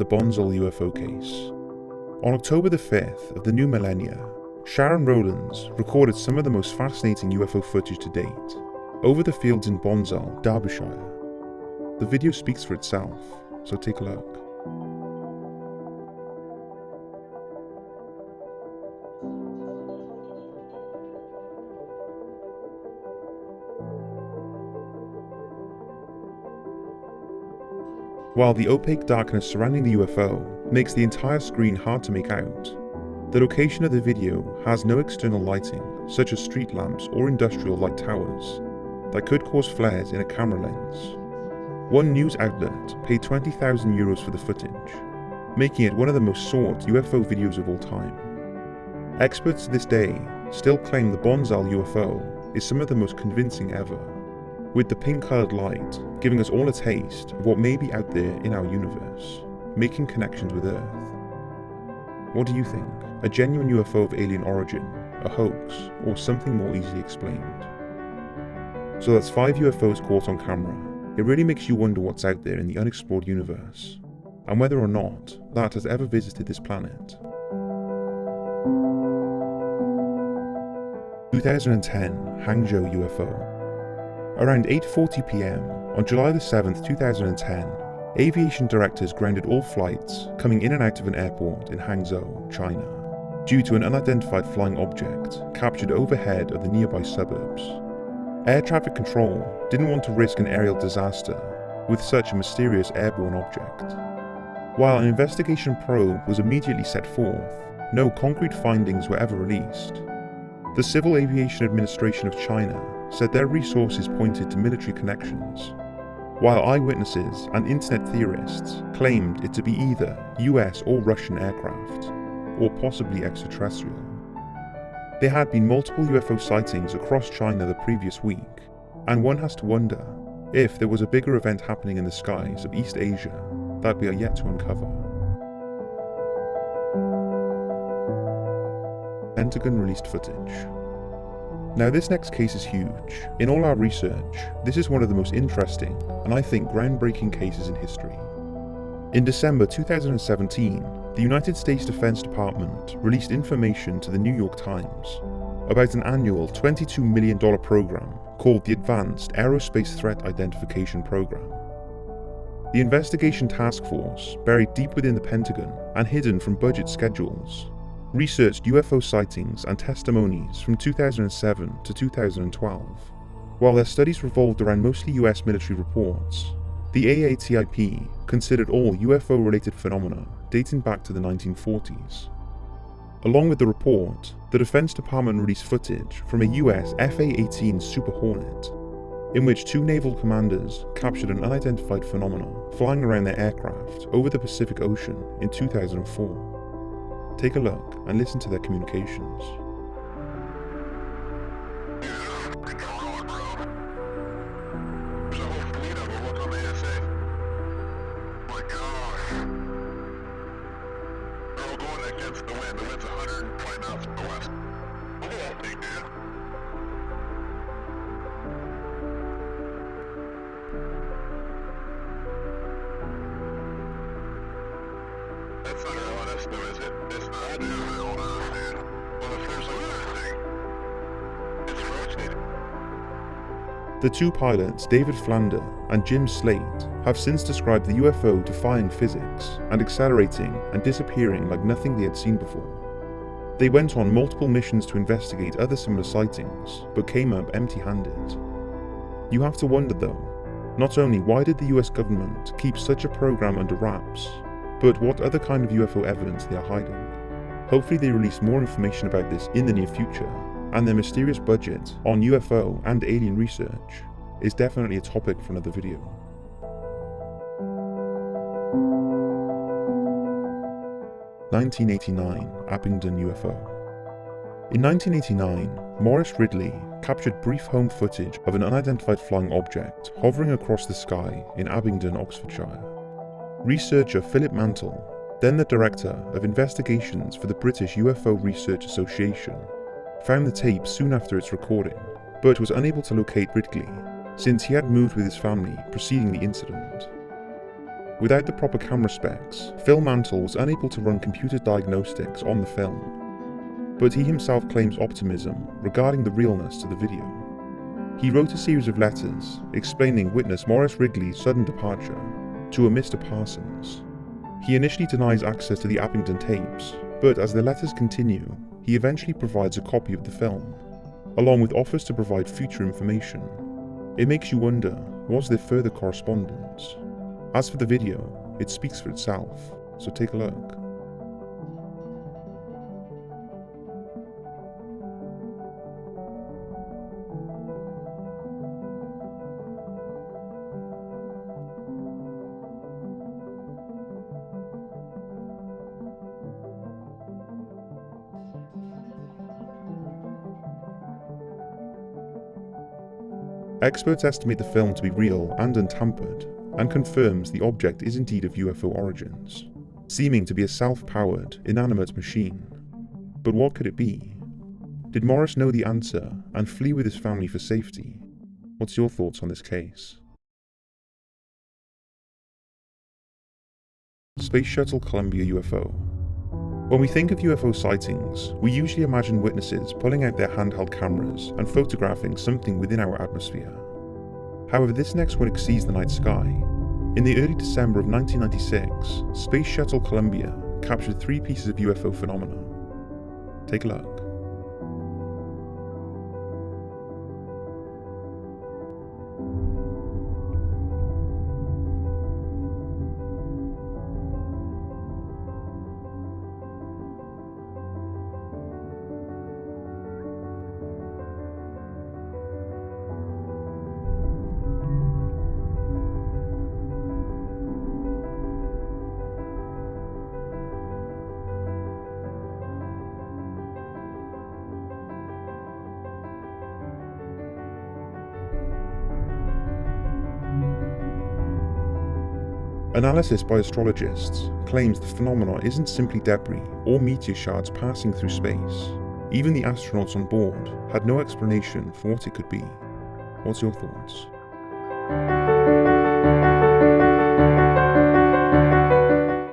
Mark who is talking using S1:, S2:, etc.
S1: the Bonzel UFO case. On October the 5th of the new millennia, Sharon Rowlands recorded some of the most fascinating UFO footage to date, over the fields in Bonzel, Derbyshire. The video speaks for itself, so take a look. While the opaque darkness surrounding the UFO makes the entire screen hard to make out, the location of the video has no external lighting, such as street lamps or industrial light towers, that could cause flares in a camera lens. One news outlet paid €20,000 for the footage, making it one of the most sought UFO videos of all time. Experts to this day still claim the Bonzel UFO is some of the most convincing ever, with the pink-coloured light giving us all a taste of what may be out there in our universe, making connections with Earth. What do you think? A genuine UFO of alien origin, a hoax, or something more easily explained? So that's 5 UFOs caught on camera. It really makes you wonder what's out there in the unexplored universe, and whether or not that has ever visited this planet. 2010 Hangzhou UFO. Around 8:40 PM on July 7, 2010, aviation directors grounded all flights coming in and out of an airport in Hangzhou, China, due to an unidentified flying object captured overhead of the nearby suburbs. Air traffic control didn't want to risk an aerial disaster with such a mysterious airborne object. While an investigation probe was immediately set forth, no concrete findings were ever released. The Civil Aviation Administration of China said their resources pointed to military connections, while eyewitnesses and internet theorists claimed it to be either US or Russian aircraft, or possibly extraterrestrial. There had been multiple UFO sightings across China the previous week, and one has to wonder if there was a bigger event happening in the skies of East Asia that we are yet to uncover. Pentagon released footage. Now this next case is huge. In all our research, this is one of the most interesting and I think groundbreaking cases in history. In December 2017, the United States Defense Department released information to the New York Times about an annual $22 million program called the Advanced Aerospace Threat Identification Program. The investigation task force, buried deep within the Pentagon and hidden from budget schedules, researched UFO sightings and testimonies from 2007 to 2012. While their studies revolved around mostly US military reports, the AATIP considered all UFO-related phenomena dating back to the 1940s. Along with the report, the Defense Department released footage from a US FA-18 Super Hornet, in which 2 naval commanders captured an unidentified phenomenon flying around their aircraft over the Pacific Ocean in 2004. Take a look and listen to their communications.
S2: That's not a honest though, is it? It's not. Well, if there's another thing, it's rotating.
S1: The 2 pilots, David Flander and Jim Slate, have since described the UFO defying physics and accelerating and disappearing like nothing they had seen before. They went on multiple missions to investigate other similar sightings, but came up empty-handed. You have to wonder though, not only why did the US government keep such a program under wraps, but what other kind of UFO evidence they are hiding. Hopefully they release more information about this in the near future, and their mysterious budget on UFO and alien research is definitely a topic for another video. (1989) Abingdon UFO. In 1989, Maurice Ridley captured brief home footage of an unidentified flying object hovering across the sky in Abingdon, Oxfordshire. Researcher Philip Mantle, then the Director of Investigations for the British UFO Research Association, found the tape soon after its recording, but was unable to locate Ridley, since he had moved with his family preceding the incident. Without the proper camera specs, Phil Mantle was unable to run computer diagnostics on the film, but he himself claims optimism regarding the realness to the video. He wrote a series of letters explaining witness Maurice Wrigley's sudden departure to a Mr. Parsons. He initially denies access to the Abingdon tapes, but as the letters continue, he eventually provides a copy of the film, along with offers to provide future information. It makes you wonder, was there further correspondence? As for the video, it speaks for itself, so take a look. Experts estimate the film to be real and untampered, and confirms the object is indeed of UFO origins, seeming to be a self-powered, inanimate machine. But what could it be? Did Maurice know the answer and flee with his family for safety? What's your thoughts on this case? Space Shuttle Columbia UFO. When we think of UFO sightings, we usually imagine witnesses pulling out their handheld cameras and photographing something within our atmosphere. However, this next one exceeds the night sky. In the early December of 1996, Space Shuttle Columbia captured 3 pieces of UFO phenomena. Take a look. Analysis by astrologists claims the phenomenon isn't simply debris or meteor shards passing through space. Even the astronauts on board had no explanation for what it could be. What's your thoughts?